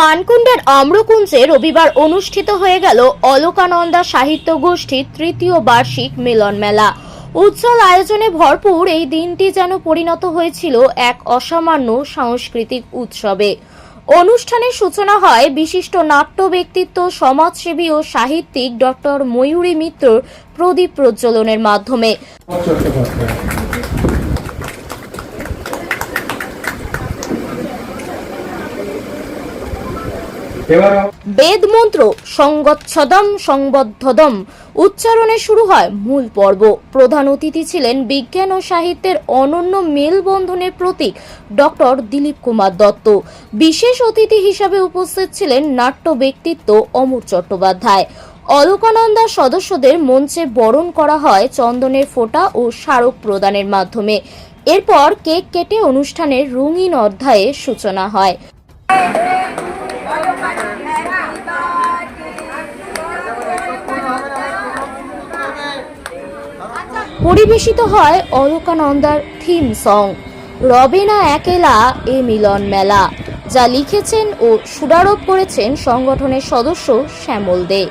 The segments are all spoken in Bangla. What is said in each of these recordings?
মানকুণ্ডের আম্রকুঞ্জে রবিবার অনুষ্ঠিত হয়ে গেল অলকানন্দা সাহিত্য গোষ্ঠীর তৃতীয় বার্ষিক মিলন মেলা। উজ্জ্বল আয়োজনে ভরপুর এই দিনটি যেন পরিণত হয়েছিল এক অসামান্য সাংস্কৃতিক উৎসবে। অনুষ্ঠানের সূচনা হয় বিশিষ্ট নাট্য ব্যক্তিত্ব, সমাজসেবী ও সাহিত্যিক ডক্টর ময়ূরী মিত্রর প্রদীপ প্রজ্বলনের মাধ্যমে। বেদ মন্ত্র সংগচ্ছদম সংবদ্ধদম উচ্চারণে শুরু হয় মূল পর্ব। প্রধান অতিথি ছিলেন বিজ্ঞান ও সাহিত্যের অনন্য মেলবন্ধনের প্রতীক ডক্টর দিলীপ কুমার দত্ত। বিশেষ অতিথি হিসাবে উপস্থিত ছিলেন নাট্য ব্যক্তিত্ব অমর চট্টোপাধ্যায়। অলকানন্দা সদস্যদের মঞ্চে বরণ করা হয় চন্দনের ফোঁটা ও স্মারক প্রদানের মাধ্যমে। এরপর কেক কেটে অনুষ্ঠানের রঙিন অধ্যায়ে সূচনা হয়। পরিবেশিত হয় অলকানন্দার থিম সং রবে না একেলা এ মিলন মেলা, যা লিখেছেন ও সুরারোপ করেছেন সংগঠনের সদস্য শ্যামল দে।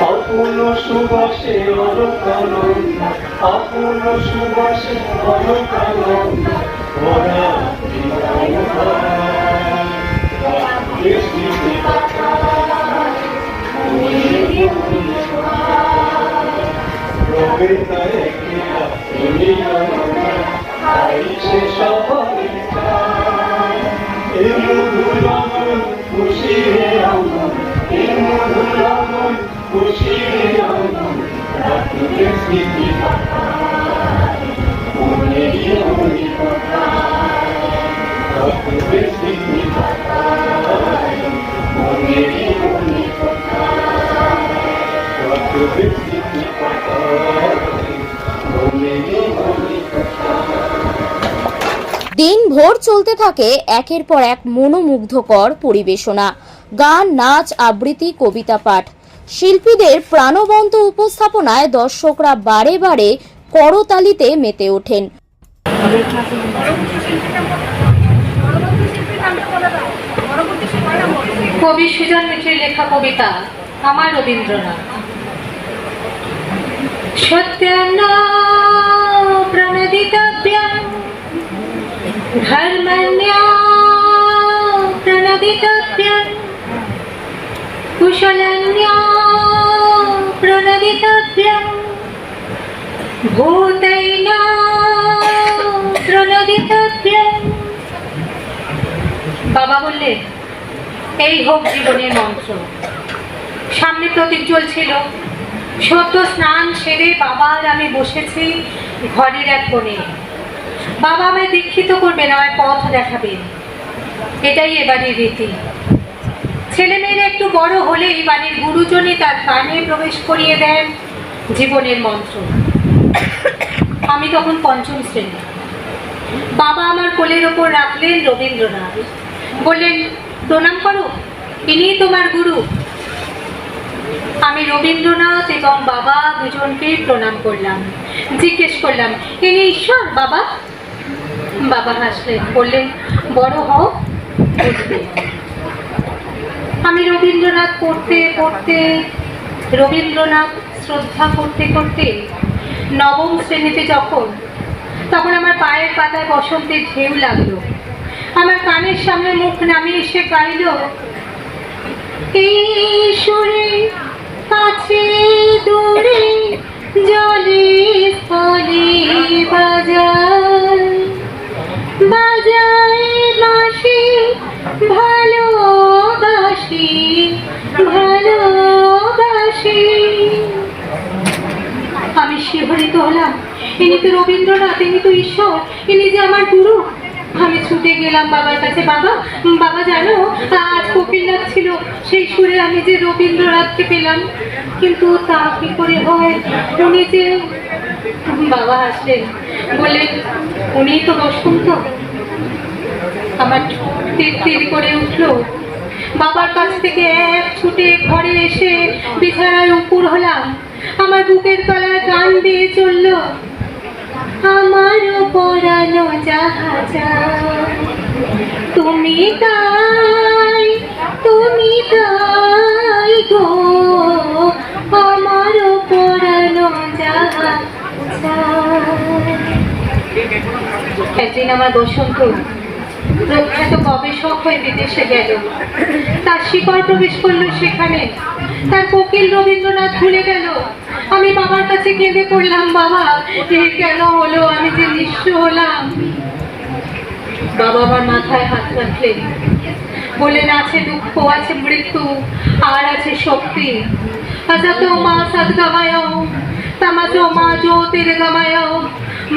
আপন সুবাসে অলকানন্দা, আপন সুবাসে অলকানন্দা, ভরা হৃদয় রবে না একেলা এ মিলন মেলা, আইছে সবাই এই মধুর লগন খুশির অঙ্গন, এই মধুর লগন খুশির অঙ্গন, রাখবে স্মৃতি মনেরই অলিকতায়, রাখবে স্মৃতি মনেরই অলিকতায়, রাখবে স্মৃতি মনেরই অলিকতায়। দিনভর চলতে থাকে একের পর এক মনোমুগ্ধকর পরিবেশনা, গান, নাচ, আবৃত্তি, কবিতা পাঠ। শিল্পীদের প্রাণবন্ত উপস্থাপনায় দর্শকরা বারে বারে করতালিতে মেতে ওঠেন। কবি সুজন মিত্রের লেখা কবিতা আমার রবীন্দ্রনাথ। সত্যনারায়ণ কৌশলন্যা প্রণদিতভ্যং ভূতৈনা প্রণদিতভ্যং। বাবা বললেন, এই হোক জীবনের মন্ত্র। সামনে প্রদীপ জ্বলছিল। সদ্য স্নান সেরে বাবা আর আমি বসেছি ঘরের এক কোণে। বাবা আমায় দীক্ষিত করবেন, আমায় পথ দেখাবেন। এটাই এবারের রীতি। ছেলেমেয়েরা একটু বড় হলেই বাড়ির গুরুজনই তার কানে প্রবেশ করিয়ে দেন জীবনের মন্ত্র। আমি তখন পঞ্চম শ্রেণী। বাবা আমার কোলের ওপর রাখলেন রবীন্দ্রনাথ, বললেন, প্রণাম করো, ইনিই তোমার গুরু। আমি রবীন্দ্রনাথ এবং বাবা দুজনকেই প্রণাম করলাম। জিজ্ঞেস করলাম, ইনি ঈশ্বর বাবা? বাবা হাসলেন, বললেন, বড় হও, বুঝবে। আমি রবীন্দ্রনাথ পড়তে পড়তে, রবীন্দ্রনাথ শ্রদ্ধা করতে করতে নবম শ্রেণীতে তখন আমার পায়ের পাতায় বসন্তের ঢেউ লাগলো। আমার কানের সামনে মুখ নামিয়ে এসে গাইল, এই সুরে কাছে দূরে জলে স্থলে বাজায় বাজায় বাঁশি ভালোবাসি ভালোবাসি। আমি শিহরিত হলাম, ইনি তো রবীন্দ্রনাথ, ইনি তো ঈশ্বর, ইনি যে আমার গুরু। আমি ছুটে গেলাম বাবার কাছে। বাবা, বাবা জানো, আজ কোকিলনাথ ছিল, সেই সুরে আমি যে রবীন্দ্রনাথকে পেলাম। কিন্তু তা কি করে হয়? উনি যে... বাবা হাসলেন, বললেন, উনি তো বসন্ত। আমার তীর তীর করে উঠলো। বাবার কাছ থেকে এক ছুটে ঘরে এসে বিছানায় উপর হলাম। আমার বুকের তলায় গান দিয়ে চলল, আমারও পরানো যাহা চায় তুমি তাই গো, আমারও পরানো যাহা চায়। একদিন আমার বসন্ত প্রখ্যাত গবেষক হয়ে বিদেশে গেল। তার শিকড় প্রবেশ করলো সেখানে। তার কোকিল রবীন্দ্রনাথ ভুলে গেল। আমি বাবার কাছে কেঁদে পড়লাম, বাবা, এ কেন হলো? আমি যে নিঃস্ব হলাম। বাবা আমার মাথায় হাত রাখলেন, বললেন, আছে দুঃখ, আছে মৃত্যু, আর আছে শক্তি। আজাতো মা সদ্গময় তমসো মা জ্যোতির্গময়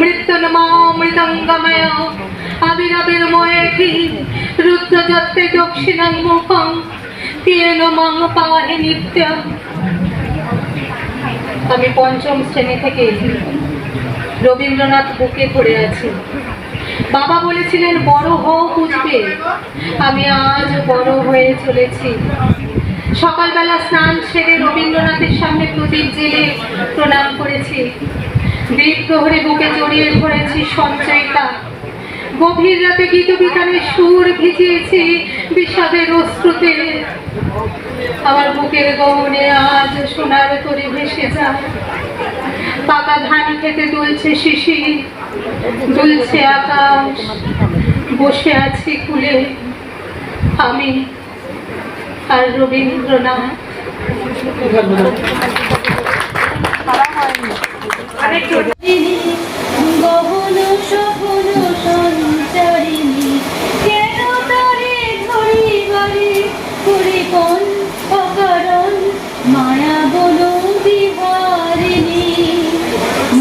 মৃত্যুর্মা মৃতঙ্গময় আবিরাবির্ময়েতি রুদ্রযত্তে দক্ষিণং মুখং তিয়েন মাং পাহে নিত্যম। আমি পঞ্চম শ্রেণী থেকে রবীন্দ্রনাথ বুকে ধরে আছি। বাবা বলেছিলেন, বড় হও, বুঝবে। আমি আজ বড় হয়ে চলেছি। সকালবেলা স্নান সেরে রবীন্দ্রনাথের সামনে প্রদীপ জেলে প্রণাম করেছি। দ্বীপ প্রহরে বুকে জড়িয়ে ধরেছি সঞ্চয়িতা। গভীর রাতে গীতবিতানের সুর ভিজিয়েছি বিষাদের অশ্রুতে। আমার বুকের গহনে আজ সোনার তরি ভেসে যায়। পাকা ধান খেতে দুলছে শিশির, দুলছে আকাশ। বসে আছি কুলে আমি আর রবীন্দ্রনাথ। গহন সপন সঞ্চারিণী, কেন তারে ধরি বারে পরিপন অকারণ মায়া বন বিহারিণী,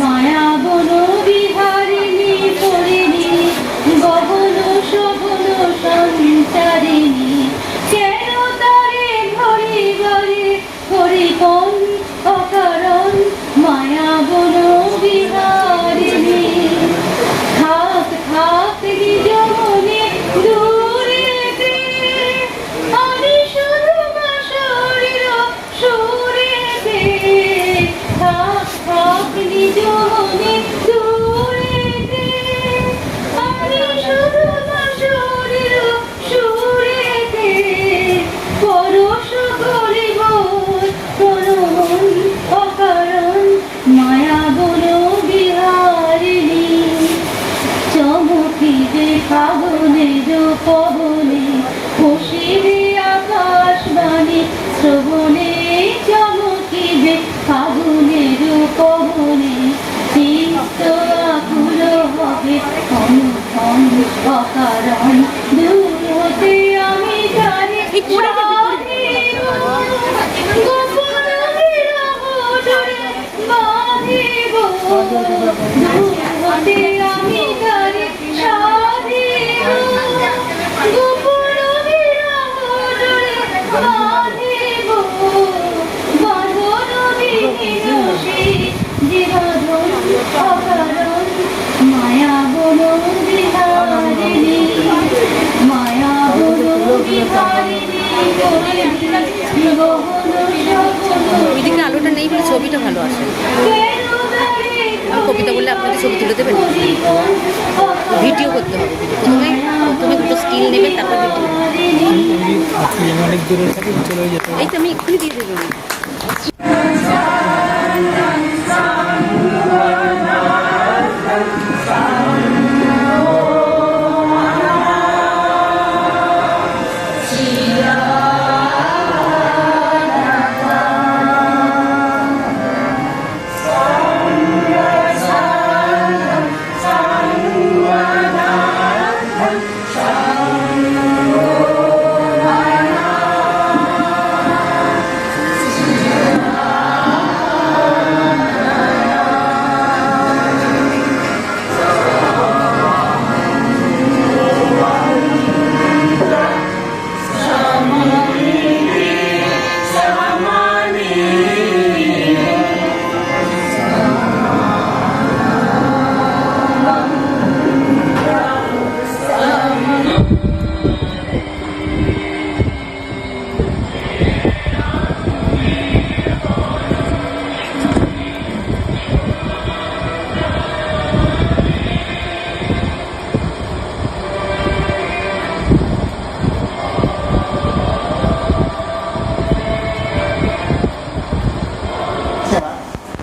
মায়া বন বিহারিণী পরিণী গহন সপন সঞ্চারিণী, কেন তারে ধরি বারে পরিপন অকারণ মায়া বন বিহারিণী। বাঘে অনুধন অকারণ দূর হতে আমি তারে সাধিব। গোপন বিরহ ডোরে বাঁধিব, দূর হতে আমি তারে সাধিব। গোপন বিরহ ডোরে বাঁধিব, বাঁধন বিহীন সেই দেহধন অকারণ মায়া বন বিহারিণী, মায়া বন বিহারিণী করে গহন সপন। ওইদিকে আলোটা নেই বলে ছবিটা ভালো আসে। আমি কবিতা বললে আপনাকে ছবি তুলে দেবেন, ভিডিও করতে হবে। প্রথমে দুটো স্টিল নেবেন, তারপর ভিডিও। অনেক দূরে থাকে, চলে যেতে হবে। এই তো আমি এক্ষুনি দিয়ে দেবো।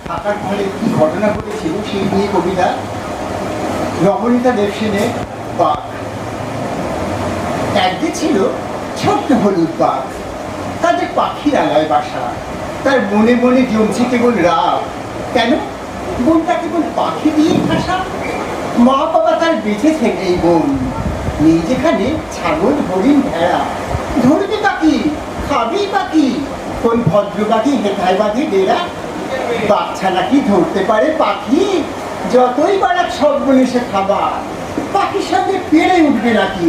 থাকার ফলে কি ঘটনা ঘটেছিল সেই নিয়ে কবিতা। নবনীতা দেবসেনের বাঘ। একদিন ছিল ছোট্ট হলুদ বাঘ, তাদের পাখির আলায় বাসা। তার মনে মনে জমছে কেবল রাগ। কেন? বনটা কেবল পাখি দিয়ে ভাষা। মা বাবা তার বেঁচেছেন এই বন, নেই যেখানে ছাগল হরিণ ভেড়া। ধরবে পাখি, খাবেই পাখি, কোন ভদ্র পাখি হেথায় বাঁধে ডেরা। বাচ্চা নাকি ধরতে পারে পাখি, যতই বাড়াক সর্বনেশে খাবার। পাখির সঙ্গে পেরে উঠবে নাকি,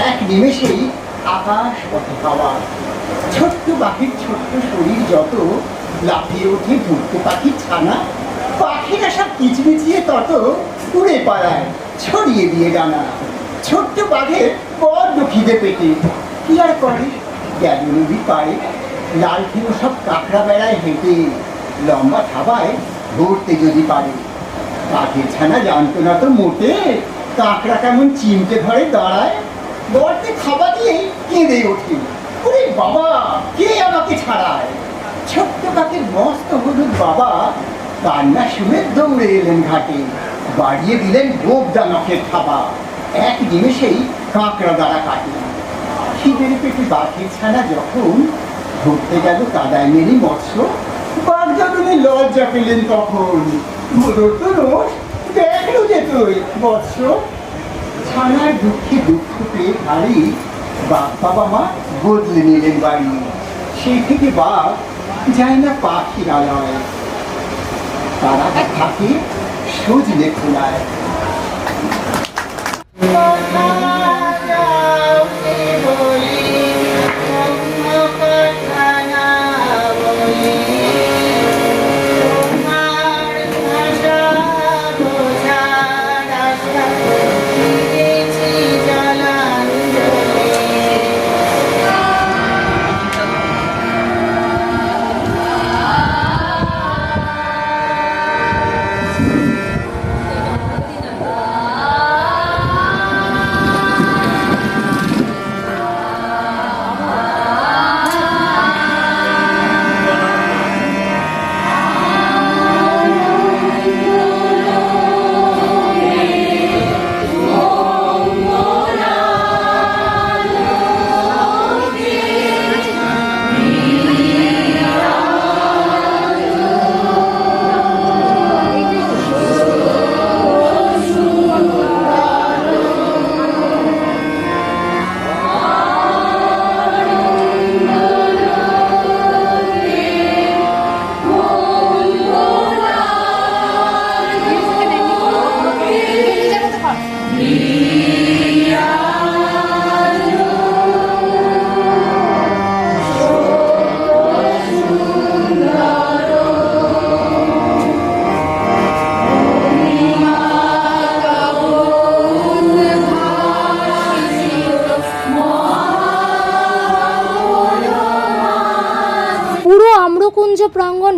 এক নিমেষেই আকাশ পথে পাওয়া। ছোট্ট পাখির ছোট্ট শরীর যত, লাফিয়ে ওঠে ধরতে পাখির ছানা। পাখিরা সব কিচমিচিয়ে তত উড়ে পালায় ছড়িয়ে দিয়ে ডানা। ছোট্ট বাঘের বড্ড খিদে পেটে, কি আর করে, গেল নদী পাড়ে। লাল খেলো সব কাঁকড়া বেড়ায় হেঁটে, লম্বা থাবায় ধরতে যদি পারে। কাকের ছানা জানতো না তো মোটে, কাঁকড়া কেমন চিমটে ধরে দাঁড়ায়। গর্তে খাবার দিয়ে কেঁদে ওঠে, ওরে বাবা কে আমাকে ছাড়ায়। ছোট্ট কাকের মস্ত হলুদ বাবা কান্না শুনে দৌড়ে এলেন ঘাটে, বাড়িয়ে দিলেন গোবদা নখের থাবা। এক নিমেষেই কাঁকড়া দ্বারা কাটে। খিদের পেটে বাঘের ছানা যখন ধরতে গেল কাদায় মেরি মৎস্য, বাঘ যতনে লজ্জা পেলেন তখন। ভোদর তো রোজ দেখলো যে তুই বৎস। ছানার দুঃখে দুঃখ পেয়ে ভারী বাঘ বাবা মা বদলে নিলেন বাড়ি। সেই থেকে বাঘ যায় না পাখির আলয়, তারা থাকে সজনে খোলায়।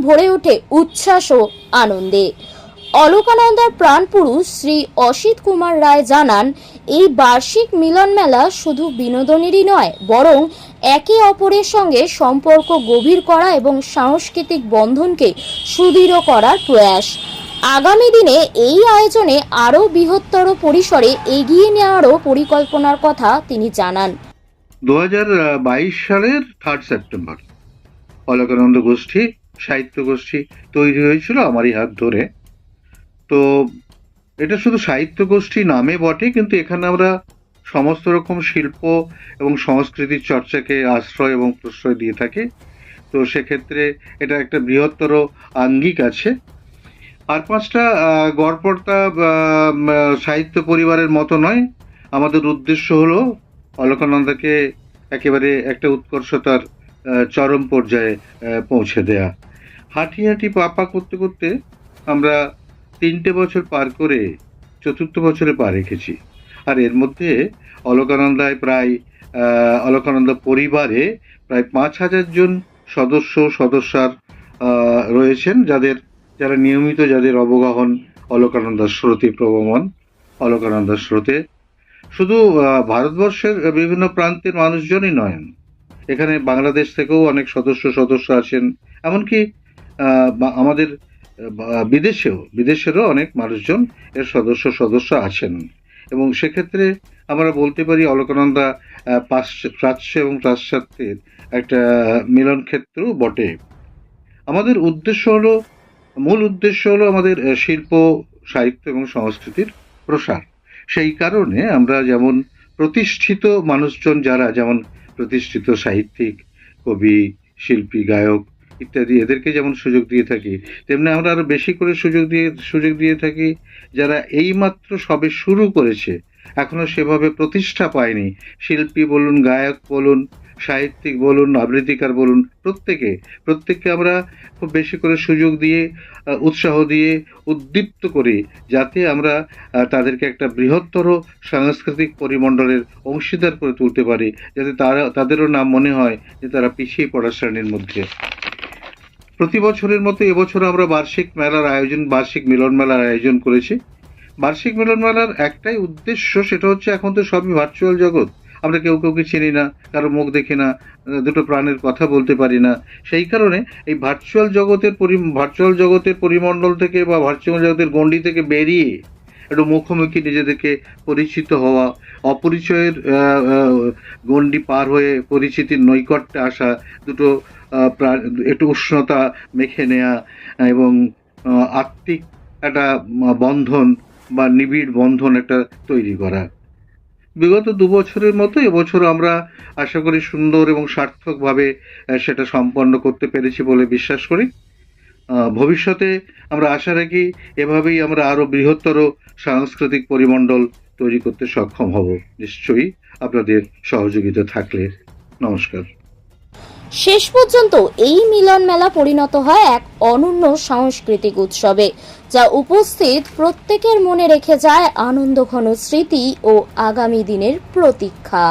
ভরে ওঠে উচ্ছ্বাস ও আনন্দে। অলকানন্দার প্রাণপুরুষ শ্রী অসিত কুমার রায় জানান, এই বার্ষিক মিলন মেলা শুধু বিনোদনেরই নয়, বরং একে অপরের সঙ্গে সম্পর্ক গভীর করা এবং সাংস্কৃতিক বন্ধনকে সুদৃঢ় করার প্রয়াস। আগামী দিনে এই আয়োজনে আরও বৃহত্তর পরিসরে এগিয়ে নেওয়ারও পরিকল্পনার কথা তিনি জানান। 2022 সালের 3 সেপ্টেম্বর অলকানন্দ গোষ্ঠী সাহিত্য গোষ্ঠী তৈরি হয়েছিল আমারই হাত ধরে। তো এটা শুধু সাহিত্য গোষ্ঠী নামে বটে, কিন্তু এখানে আমরা সমস্ত রকম শিল্প এবং সংস্কৃতির চর্চাকে আশ্রয় এবং প্রশ্রয় দিয়ে থাকি। তো সেক্ষেত্রে এটা একটা বৃহত্তর আঙ্গিক আছে। আর 5টা গড়পড়তা সাহিত্য পরিবারের মতো নয়, আমাদের উদ্দেশ্য হলো অলকানন্দাকে একেবারে একটা উৎকর্ষতার চরম পর্যায়ে পৌঁছে দেয়া। হাঁটি হাঁটি পা করতে করতে আমরা 3টে বছর পার করে 4র্থ বছরে পা রেখেছি। আর এর মধ্যে অলকানন্দায় প্রায় অলকানন্দা পরিবারে প্রায় 5,000 জন সদস্যার রয়েছেন, যারা নিয়মিত, যাদের অবগাহন অলকানন্দার স্রোতে প্রবহমান। অলকানন্দার স্রোতে শুধু ভারতবর্ষের বিভিন্ন প্রান্তের মানুষজনই নয়, এখানে বাংলাদেশ থেকেও অনেক সদস্য আছেন, এমনকি আমাদের বিদেশেরও অনেক মানুষজন এর সদস্য আছেন। এবং সেক্ষেত্রে আমরা বলতে পারি অলকানন্দা প্রাচ্য এবং পাশ্চাত্যের একটা মিলন ক্ষেত্রও বটে। আমাদের মূল উদ্দেশ্য হলো আমাদের শিল্প, সাহিত্য এবং সংস্কৃতির প্রসার। সেই কারণে আমরা যেমন প্রতিষ্ঠিত মানুষজন, যেমন প্রতিষ্ঠিত সাহিত্যিক, কবি, শিল্পী, গায়ক ইত্যাদি, এদেরকে যেমন সুযোগ দিয়ে থাকি, তেমনি আমরা আরো বেশি করে সুযোগ দিয়ে থাকি যারা এইমাত্র সবে শুরু করেছে, এখনো সেভাবে প্রতিষ্ঠা পায়নি। শিল্পী বলুন, গায়ক বলুন, সাহিত্যিক বলুন, আবৃত্তিকার বলুন, প্রত্যেককে আমরা খুব বেশি করে সুযোগ দিয়ে, উৎসাহ দিয়ে, উদ্দীপ্ত করি, যাতে আমরা তাদেরকে একটা বৃহত্তর সাংস্কৃতিক পরিমণ্ডলের অংশীদার করে তুলতে পারি, যাতে তাদেরও নাম মনে হয় যে তারা পিছিয়ে পড়া শ্রেণীর মধ্যে। প্রতি বছরের মতো এবছর আমরা বার্ষিক মিলন মেলার আয়োজন করেছি। বার্ষিক মিলন মেলার একটাই উদ্দেশ্য, সেটা হচ্ছে এখন তো সবই ভার্চুয়াল জগৎ, আমরা কেউ কাউকে চিনি না, কারো মুখ দেখি না, দুটো প্রাণের কথা বলতে পারি না। সেই কারণে এই ভার্চুয়াল জগতের পরিমণ্ডল থেকে বা ভার্চুয়াল জগতের গণ্ডি থেকে বেরিয়ে একটু মুখোমুখি নিজেদেরকে পরিচিত হওয়া, অপরিচয়ের গণ্ডি পার হয়ে পরিচিতির নৈকট্যে আসা, দুটো একটু উষ্ণতা মেখে নেয়া এবং আত্মিক একটা বন্ধন বা নিবিড় বন্ধন একটা তৈরি করা। বিগত 2 বছরের মতো এবছর আমরা আশা করি সুন্দর এবং সার্থকভাবে সেটা সম্পন্ন করতে পেরেছি বলে বিশ্বাস করি। ভবিষ্যতে আমরা আশা রাখি এভাবেই আমরা আরো বৃহত্তর সাংস্কৃতিক পরিমণ্ডল তৈরি করতে সক্ষম হব, নিশ্চয়ই আপনাদের সহযোগিতা থাকলে। নমস্কার। শেষ পর্যন্ত এই মিলন মেলা পরিণত হয় এক অনন্য সাংস্কৃতিক উৎসবে, যা উপস্থিত প্রত্যেকের মনে রেখে যায় আনন্দঘন স্মৃতি ও আগামী দিনের প্রতীক্ষা।